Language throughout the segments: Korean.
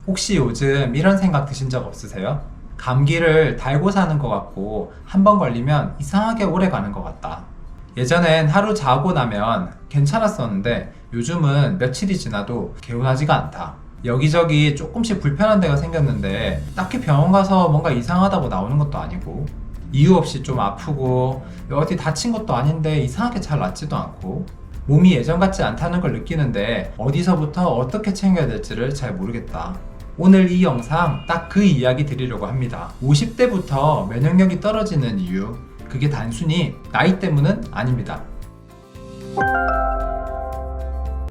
혹시 요즘 이런 생각 드신 적 없으세요? 감기를 달고 사는 것 같고 한 번 걸리면 이상하게 오래 가는 것 같다. 예전엔 하루 자고 나면 괜찮았었는데 요즘은 며칠이 지나도 개운하지가 않다. 여기저기 조금씩 불편한 데가 생겼는데 딱히 병원 가서 뭔가 이상하다고 나오는 것도 아니고 이유 없이 좀 아프고 어디 다친 것도 아닌데 이상하게 잘 낫지도 않고 몸이 예전 같지 않다는 걸 느끼는데 어디서부터 어떻게 챙겨야 될지를 잘 모르겠다. 오늘 이 영상 딱 그 이야기 드리려고 합니다. 50대부터 면역력이 떨어지는 이유, 그게 단순히 나이 때문은 아닙니다.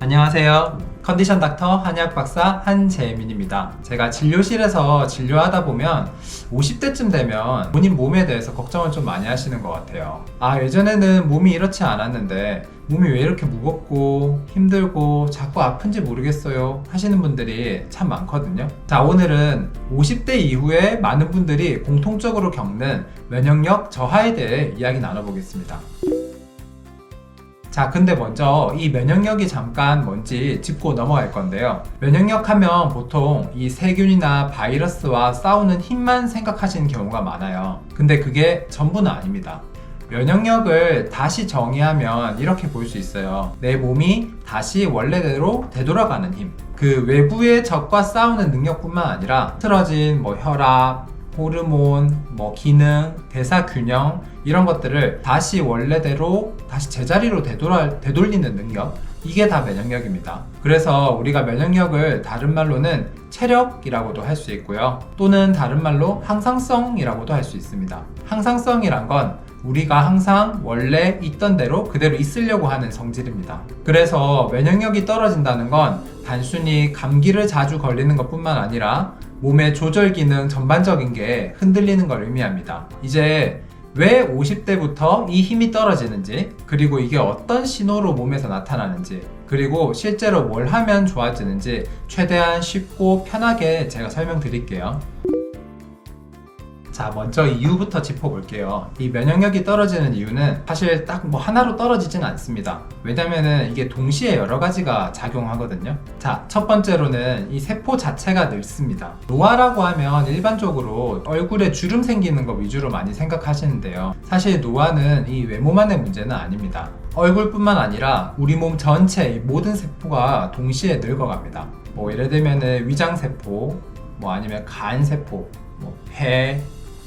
안녕하세요. 컨디션 닥터 한의학 박사 한재민입니다. 제가 진료실에서 진료하다 보면 50대쯤 되면 본인 몸에 대해서 걱정을 좀 많이 하시는 것 같아요. 예전에는 몸이 이렇지 않았는데 몸이 왜 이렇게 무겁고 힘들고 자꾸 아픈지 모르겠어요 하시는 분들이 참 많거든요. 자, 오늘은 50대 이후에 많은 분들이 공통적으로 겪는 면역력 저하에 대해 이야기 나눠보겠습니다. 자, 근데 먼저 이 면역력이 잠깐 뭔지 짚고 넘어갈 건데요. 면역력 하면 보통 이 세균이나 바이러스와 싸우는 힘만 생각하시는 경우가 많아요. 근데 그게 전부는 아닙니다. 면역력을 다시 정의하면 이렇게 볼 수 있어요. 내 몸이 다시 원래대로 되돌아가는 힘. 그 외부의 적과 싸우는 능력뿐만 아니라 틀어진 혈압, 호르몬, 기능, 대사 균형 이런 것들을 다시 원래대로 다시 제자리로 되돌리는 능력, 이게 다 면역력입니다. 그래서 우리가 면역력을 다른 말로는 체력이라고도 할 수 있고요. 또는 다른 말로 항상성이라고도 할 수 있습니다. 항상성이란 건 우리가 항상 원래 있던 대로 그대로 있으려고 하는 성질입니다. 그래서 면역력이 떨어진다는 건 단순히 감기를 자주 걸리는 것뿐만 아니라 몸의 조절 기능 전반적인 게 흔들리는 걸 의미합니다. 이제 왜 50대부터 이 힘이 떨어지는지, 그리고 이게 어떤 신호로 몸에서 나타나는지, 그리고 실제로 뭘 하면 좋아지는지 최대한 쉽고 편하게 제가 설명드릴게요. 자, 먼저 이유부터 짚어볼게요. 이 면역력이 떨어지는 이유는 사실 딱 하나로 떨어지진 않습니다. 왜냐면은 이게 동시에 여러 가지가 작용하거든요. 자, 첫 번째로는 이 세포 자체가 늙습니다. 노화라고 하면 일반적으로 얼굴에 주름 생기는 거 위주로 많이 생각하시는데요. 사실 노화는 이 외모만의 문제는 아닙니다. 얼굴뿐만 아니라 우리 몸 전체 이 모든 세포가 동시에 늙어갑니다. 예를 들면은 위장세포, 아니면 간세포, 폐,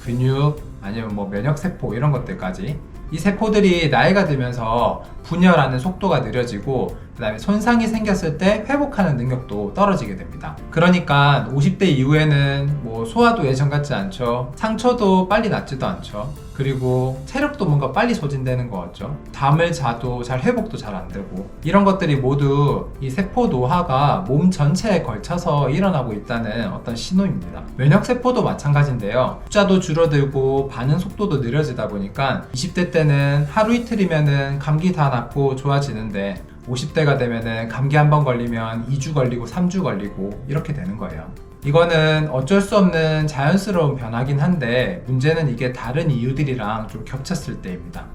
근육, 아니면 면역세포 이런 것들까지 이 세포들이 나이가 들면서 분열하는 속도가 느려지고 그 다음에 손상이 생겼을 때 회복하는 능력도 떨어지게 됩니다. 그러니까 50대 이후에는 소화도 예전 같지 않죠. 상처도 빨리 낫지도 않죠. 그리고 체력도 뭔가 빨리 소진되는 것 같죠. 잠을 자도 잘 회복도 잘 안 되고, 이런 것들이 모두 이 세포 노화가 몸 전체에 걸쳐서 일어나고 있다는 어떤 신호입니다. 면역세포도 마찬가지인데요. 숫자도 줄어들고 반응 속도도 느려지다 보니까 20대 때는 하루 이틀이면은 감기 다 낫고 좋아지는데 50대가 되면은 감기 한 번 걸리면 2주 걸리고 3주 걸리고 이렇게 되는 거예요. 이거는 어쩔 수 없는 자연스러운 변화긴 한데 문제는 이게 다른 이유들이랑 좀 겹쳤을 때입니다.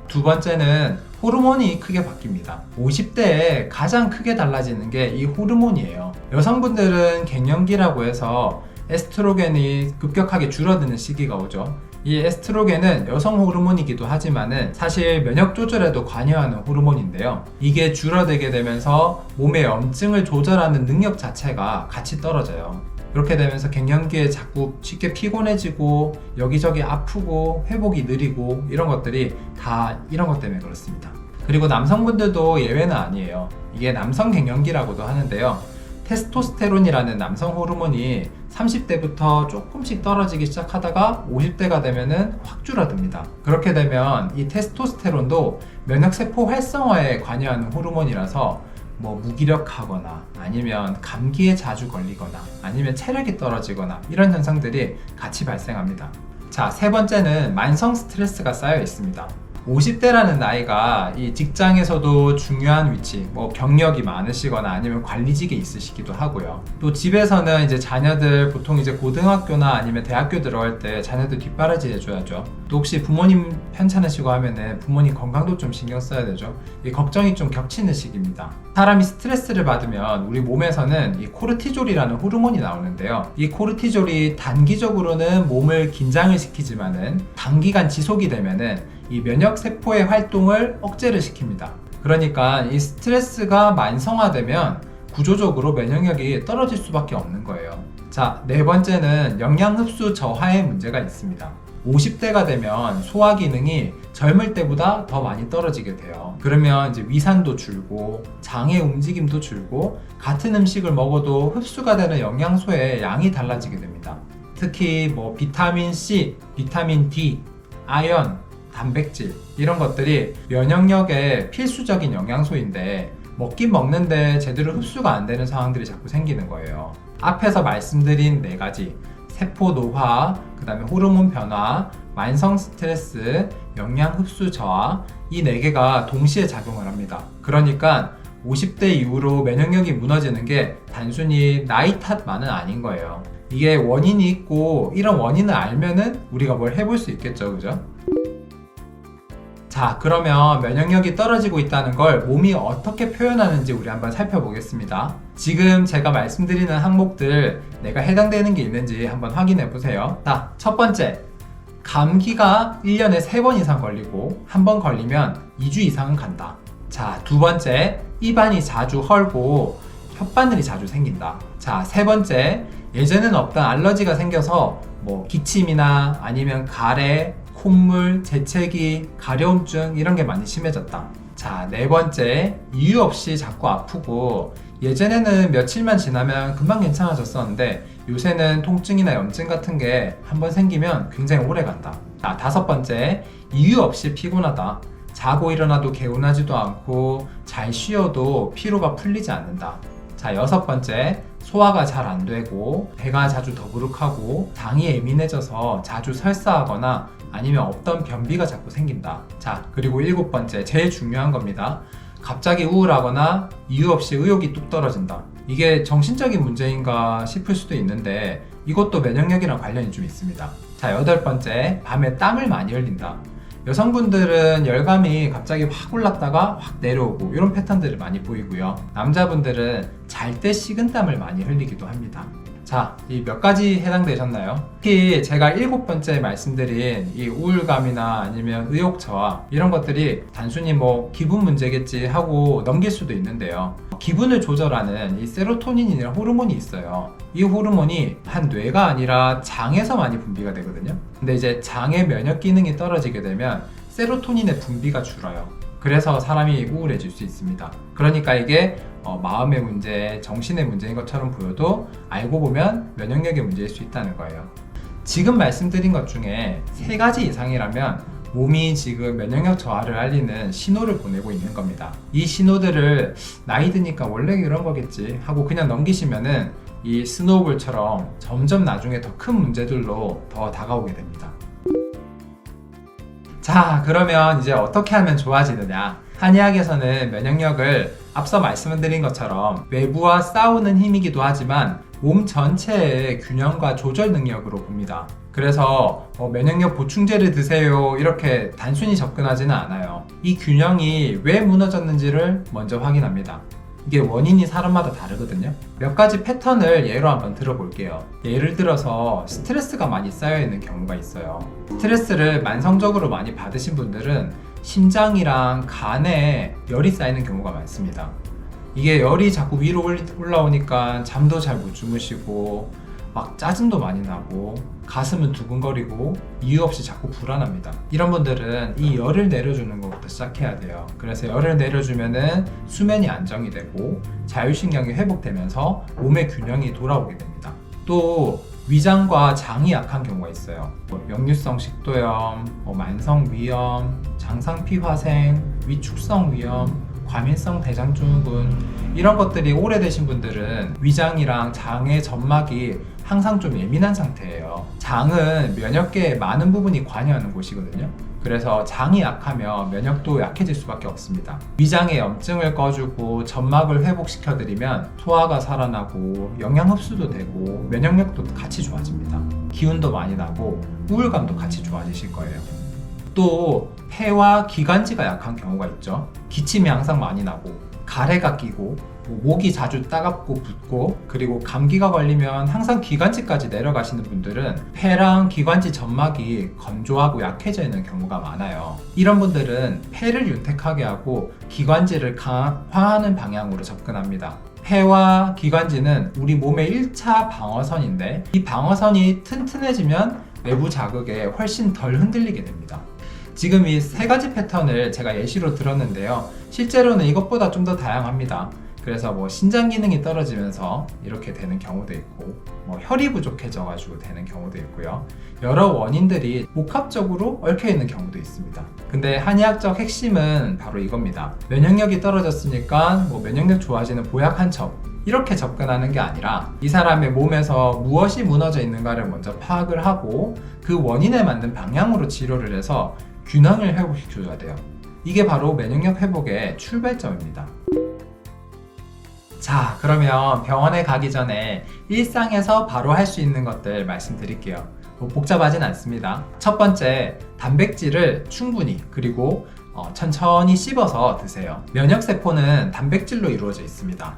두 번째는 호르몬이 크게 바뀝니다. 50대에 가장 크게 달라지는 게 이 호르몬이에요. 여성분들은 갱년기라고 해서 에스트로겐이 급격하게 줄어드는 시기가 오죠. 이 에스트로겐은 여성 호르몬이기도 하지만은 사실 면역 조절에도 관여하는 호르몬인데요. 이게 줄어들게 되면서 몸의 염증을 조절하는 능력 자체가 같이 떨어져요. 그렇게 되면서 갱년기에 자꾸 쉽게 피곤해지고 여기저기 아프고 회복이 느리고 이런 것들이 다 이런 것 때문에 그렇습니다. 그리고 남성분들도 예외는 아니에요. 이게 남성 갱년기라고도 하는데요. 테스토스테론이라는 남성 호르몬이 30대부터 조금씩 떨어지기 시작하다가 50대가 되면은 확 줄어듭니다. 그렇게 되면 이 테스토스테론도 면역세포 활성화에 관여하는 호르몬이라서 무기력하거나 아니면 감기에 자주 걸리거나 아니면 체력이 떨어지거나 이런 현상들이 같이 발생합니다. 자, 세 번째는 만성 스트레스가 쌓여 있습니다. 50대라는 나이가 이 직장에서도 중요한 위치, 경력이 많으시거나 아니면 관리직에 있으시기도 하고요. 또 집에서는 이제 자녀들 보통 이제 고등학교나 아니면 대학교 들어갈 때 자녀들 뒷바라지 해줘야죠. 또 혹시 부모님 편찮으시고 하면은 부모님 건강도 좀 신경 써야 되죠. 이 걱정이 좀 겹치는 시기입니다. 사람이 스트레스를 받으면 우리 몸에서는 이 코르티졸이라는 호르몬이 나오는데요. 이 코르티졸이 단기적으로는 몸을 긴장을 시키지만은 단기간 지속이 되면은 이 면역 세포의 활동을 억제를 시킵니다. 그러니까 이 스트레스가 만성화되면 구조적으로 면역력이 떨어질 수밖에 없는 거예요. 자, 네 번째는 영양 흡수 저하의 문제가 있습니다. 50대가 되면 소화 기능이 젊을 때보다 더 많이 떨어지게 돼요. 그러면 이제 위산도 줄고 장의 움직임도 줄고 같은 음식을 먹어도 흡수가 되는 영양소의 양이 달라지게 됩니다. 특히 뭐 비타민 C, 비타민 D, 아연, 단백질 이런 것들이 면역력에 필수적인 영양소인데 먹긴 먹는데 제대로 흡수가 안 되는 상황들이 자꾸 생기는 거예요. 앞에서 말씀드린 네 가지 세포 노화, 그 다음에 호르몬 변화, 만성 스트레스, 영양 흡수 저하 이 네 개가 동시에 작용을 합니다. 그러니까 50대 이후로 면역력이 무너지는 게 단순히 나이 탓만은 아닌 거예요. 이게 원인이 있고 이런 원인을 알면은 우리가 뭘 해볼 수 있겠죠, 그죠? 자, 그러면 면역력이 떨어지고 있다는 걸 몸이 어떻게 표현하는지 우리 한번 살펴보겠습니다. 지금 제가 말씀드리는 항목들 내가 해당되는 게 있는지 한번 확인해 보세요. 자, 첫 번째, 감기가 1년에 3번 이상 걸리고 한 번 걸리면 2주 이상은 간다. 자, 두 번째, 입안이 자주 헐고 혓바늘이 자주 생긴다. 자, 세 번째, 예전에는 없던 알러지가 생겨서 뭐 기침이나 아니면 가래, 콧물, 재채기, 가려움증 이런 게 많이 심해졌다. 자, 네 번째, 이유 없이 자꾸 아프고 예전에는 며칠만 지나면 금방 괜찮아졌었는데 요새는 통증이나 염증 같은 게 한번 생기면 굉장히 오래 간다. 자, 다섯 번째, 이유 없이 피곤하다. 자고 일어나도 개운하지도 않고 잘 쉬어도 피로가 풀리지 않는다. 자, 여섯 번째, 소화가 잘 안 되고 배가 자주 더부룩하고 장이 예민해져서 자주 설사하거나 아니면 없던 변비가 자꾸 생긴다. 자, 그리고 일곱 번째, 제일 중요한 겁니다. 갑자기 우울하거나 이유 없이 의욕이 뚝 떨어진다. 이게 정신적인 문제인가 싶을 수도 있는데 이것도 면역력이랑 관련이 좀 있습니다. 자, 여덟 번째, 밤에 땀을 많이 흘린다. 여성분들은 열감이 갑자기 확 올랐다가 확 내려오고 이런 패턴들을 많이 보이고요. 남자분들은 잘 때 식은땀을 많이 흘리기도 합니다. 자, 이 몇 가지 해당되셨나요? 특히 제가 7번째 말씀드린 이 우울감이나 아니면 의욕 저하 이런 것들이 단순히 뭐 기분 문제겠지 하고 넘길 수도 있는데요. 기분을 조절하는 이 세로토닌이라는 호르몬이 있어요. 이 호르몬이 한 뇌가 아니라 장에서 많이 분비가 되거든요. 근데 이제 장의 면역 기능이 떨어지게 되면 세로토닌의 분비가 줄어요. 그래서 사람이 우울해질 수 있습니다. 그러니까 이게 마음의 문제, 정신의 문제인 것처럼 보여도 알고 보면 면역력의 문제일 수 있다는 거예요. 지금 말씀드린 것 중에 3가지 이상이라면 몸이 지금 면역력 저하를 알리는 신호를 보내고 있는 겁니다. 이 신호들을 나이 드니까 원래 이런 거겠지 하고 그냥 넘기시면은 이 스노우볼처럼 점점 나중에 더 큰 문제들로 더 다가오게 됩니다. 자, 그러면 이제 어떻게 하면 좋아지느냐? 한의학에서는 면역력을 앞서 말씀드린 것처럼 외부와 싸우는 힘이기도 하지만 몸 전체의 균형과 조절 능력으로 봅니다. 그래서 면역력 보충제를 드세요 이렇게 단순히 접근하지는 않아요. 이 균형이 왜 무너졌는지를 먼저 확인합니다. 이게 원인이 사람마다 다르거든요. 몇 가지 패턴을 예로 한번 들어볼게요. 예를 들어서 스트레스가 많이 쌓여있는 경우가 있어요. 스트레스를 만성적으로 많이 받으신 분들은 심장이랑 간에 열이 쌓이는 경우가 많습니다. 이게 열이 자꾸 위로 올라오니까 잠도 잘 못 주무시고 막 짜증도 많이 나고 가슴은 두근거리고 이유 없이 자꾸 불안합니다. 이런 분들은 이 열을 내려주는 것부터 시작해야 돼요. 그래서 열을 내려주면은 수면이 안정이 되고 자율신경이 회복되면서 몸의 균형이 돌아오게 됩니다. 또 위장과 장이 약한 경우가 있어요. 역류성 식도염, 만성 위염, 장상피화생, 위축성 위염, 과민성 대장증후군 이런 것들이 오래되신 분들은 위장이랑 장의 점막이 항상 좀 예민한 상태예요. 장은 면역계의 많은 부분이 관여하는 곳이거든요. 그래서 장이 약하면 면역도 약해질 수밖에 없습니다. 위장의 염증을 꺼주고 점막을 회복시켜드리면 소화가 살아나고 영양 흡수도 되고 면역력도 같이 좋아집니다. 기운도 많이 나고 우울감도 같이 좋아지실 거예요. 또 폐와 기관지가 약한 경우가 있죠. 기침이 항상 많이 나고 가래가 끼고 목이 자주 따갑고 붓고 그리고 감기가 걸리면 항상 기관지까지 내려가시는 분들은 폐랑 기관지 점막이 건조하고 약해져 있는 경우가 많아요. 이런 분들은 폐를 윤택하게 하고 기관지를 강화하는 방향으로 접근합니다. 폐와 기관지는 우리 몸의 1차 방어선인데 이 방어선이 튼튼해지면 외부 자극에 훨씬 덜 흔들리게 됩니다. 지금 이 세 가지 패턴을 제가 예시로 들었는데요. 실제로는 이것보다 좀 더 다양합니다. 그래서 뭐 신장 기능이 떨어지면서 이렇게 되는 경우도 있고 뭐 혈이 부족해져 가지고 되는 경우도 있고요. 여러 원인들이 복합적으로 얽혀 있는 경우도 있습니다. 근데 한의학적 핵심은 바로 이겁니다. 면역력이 떨어졌으니까 뭐 면역력 좋아지는 보약 한 첩 이렇게 접근하는 게 아니라 이 사람의 몸에서 무엇이 무너져 있는가를 먼저 파악을 하고 그 원인에 맞는 방향으로 치료를 해서 균형을 회복시켜줘야 돼요. 이게 바로 면역력 회복의 출발점입니다. 자, 그러면 병원에 가기 전에 일상에서 바로 할 수 있는 것들 말씀드릴게요. 뭐 복잡하진 않습니다. 첫 번째, 단백질을 충분히 그리고 천천히 씹어서 드세요. 면역세포는 단백질로 이루어져 있습니다.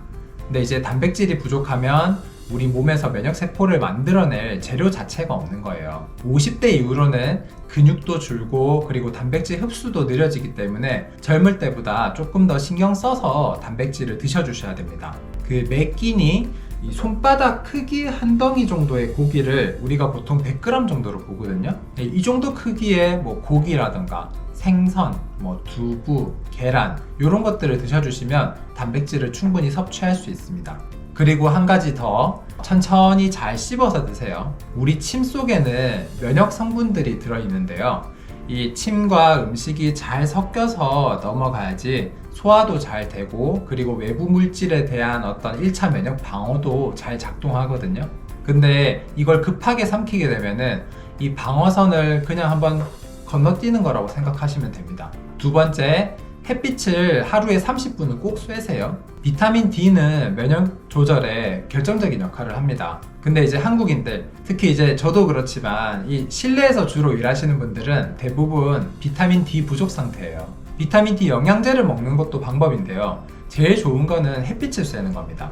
근데 이제 단백질이 부족하면 우리 몸에서 면역세포를 만들어낼 재료 자체가 없는 거예요. 50대 이후로는 근육도 줄고 그리고 단백질 흡수도 느려지기 때문에 젊을 때보다 조금 더 신경 써서 단백질을 드셔주셔야 됩니다. 그 매 끼니 이 손바닥 크기 한 덩이 정도의 고기를 우리가 보통 100g 정도로 보거든요. 이 정도 크기의 뭐 고기라던가 생선, 뭐 두부, 계란 이런 것들을 드셔주시면 단백질을 충분히 섭취할 수 있습니다. 그리고 한 가지 더, 천천히 잘 씹어서 드세요. 우리 침 속에는 면역 성분들이 들어있는데요. 이 침과 음식이 잘 섞여서 넘어가야지 소화도 잘 되고 그리고 외부 물질에 대한 어떤 1차 면역 방어도 잘 작동하거든요. 근데 이걸 급하게 삼키게 되면은 이 방어선을 그냥 한번 건너뛰는 거라고 생각하시면 됩니다. 두 번째, 햇빛을 하루에 30분은 꼭 쐬세요. 비타민 D는 면역 조절에 결정적인 역할을 합니다. 근데 이제 한국인들, 특히 이제 저도 그렇지만 이 실내에서 주로 일하시는 분들은 대부분 비타민 D 부족 상태예요. 비타민 D 영양제를 먹는 것도 방법인데요. 제일 좋은 거는 햇빛을 쐬는 겁니다.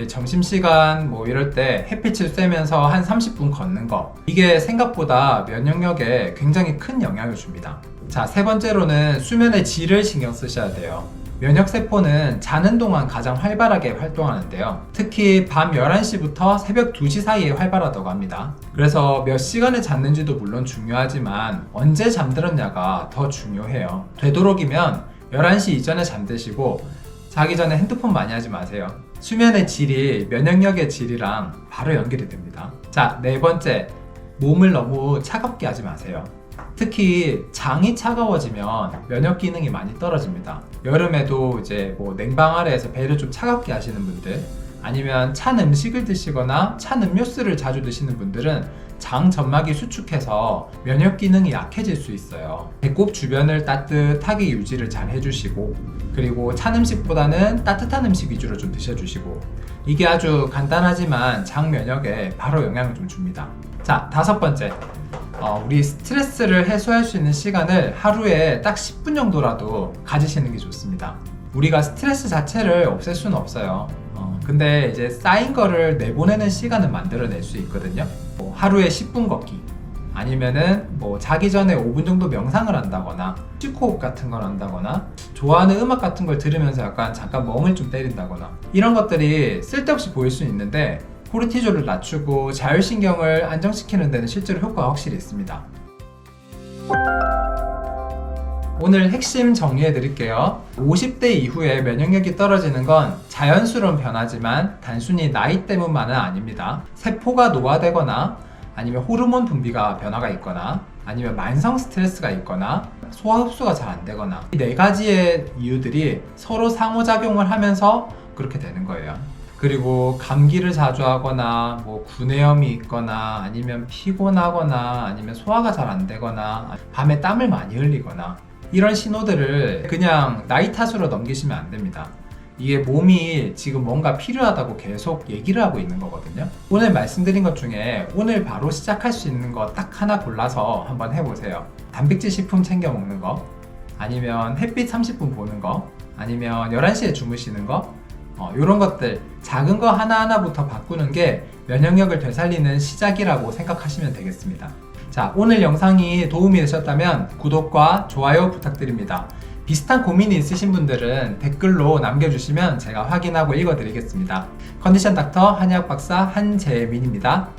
점심시간 뭐 이럴 때 햇빛을 쐬면서 한 30분 걷는 거, 이게 생각보다 면역력에 굉장히 큰 영향을 줍니다. 자, 세 번째로는 수면의 질을 신경 쓰셔야 돼요. 면역세포는 자는 동안 가장 활발하게 활동하는데요. 특히 밤 11시부터 새벽 2시 사이에 활발하다고 합니다. 그래서 몇 시간을 잤는지도 물론 중요하지만 언제 잠들었냐가 더 중요해요. 되도록이면 11시 이전에 잠드시고 자기 전에 핸드폰 많이 하지 마세요. 수면의 질이 면역력의 질이랑 바로 연결이 됩니다. 자, 네 번째, 몸을 너무 차갑게 하지 마세요. 특히 장이 차가워지면 면역 기능이 많이 떨어집니다. 여름에도 이제 뭐 냉방 아래에서 배를 좀 차갑게 하시는 분들, 아니면 찬 음식을 드시거나 찬 음료수를 자주 드시는 분들은 장 점막이 수축해서 면역 기능이 약해질 수 있어요. 배꼽 주변을 따뜻하게 유지를 잘 해주시고, 그리고 찬 음식보다는 따뜻한 음식 위주로 좀 드셔주시고, 이게 아주 간단하지만 장 면역에 바로 영향을 좀 줍니다. 자, 다섯 번째, 우리 스트레스를 해소할 수 있는 시간을 하루에 딱 10분 정도라도 가지시는 게 좋습니다. 우리가 스트레스 자체를 없앨 수는 없어요. 근데 이제 쌓인 거를 내보내는 시간은 만들어낼 수 있거든요. 뭐 하루에 10분 걷기, 아니면은 뭐 자기 전에 5분 정도 명상을 한다거나 슈코흡 같은 걸 한다거나 좋아하는 음악 같은 걸 들으면서 약간 잠깐 멍을 좀 때린다거나, 이런 것들이 쓸데없이 보일 수 있는데 코르티졸을 낮추고 자율신경을 안정시키는 데는 실제로 효과가 확실히 있습니다. 오늘 핵심 정리해 드릴게요. 50대 이후에 면역력이 떨어지는 건 자연스러운 변화지만 단순히 나이 때문만은 아닙니다. 세포가 노화되거나 아니면 호르몬 분비가 변화가 있거나 아니면 만성 스트레스가 있거나 소화 흡수가 잘 안 되거나, 이 네 가지의 이유들이 서로 상호작용을 하면서 그렇게 되는 거예요. 그리고 감기를 자주 하거나 뭐 구내염이 있거나 아니면 피곤하거나 아니면 소화가 잘 안 되거나 밤에 땀을 많이 흘리거나 이런 신호들을 그냥 나이 탓으로 넘기시면 안 됩니다. 이게 몸이 지금 뭔가 필요하다고 계속 얘기를 하고 있는 거거든요. 오늘 말씀드린 것 중에 오늘 바로 시작할 수 있는 거 딱 하나 골라서 한번 해보세요. 단백질 식품 챙겨 먹는 거, 아니면 햇빛 30분 보는 거, 아니면 11시에 주무시는 거, 이런 것들 작은 거 하나하나부터 바꾸는 게 면역력을 되살리는 시작이라고 생각하시면 되겠습니다. 자, 오늘 영상이 도움이 되셨다면 구독과 좋아요 부탁드립니다. 비슷한 고민이 있으신 분들은 댓글로 남겨주시면 제가 확인하고 읽어드리겠습니다. 컨디션 닥터 한의학 박사 한재민입니다.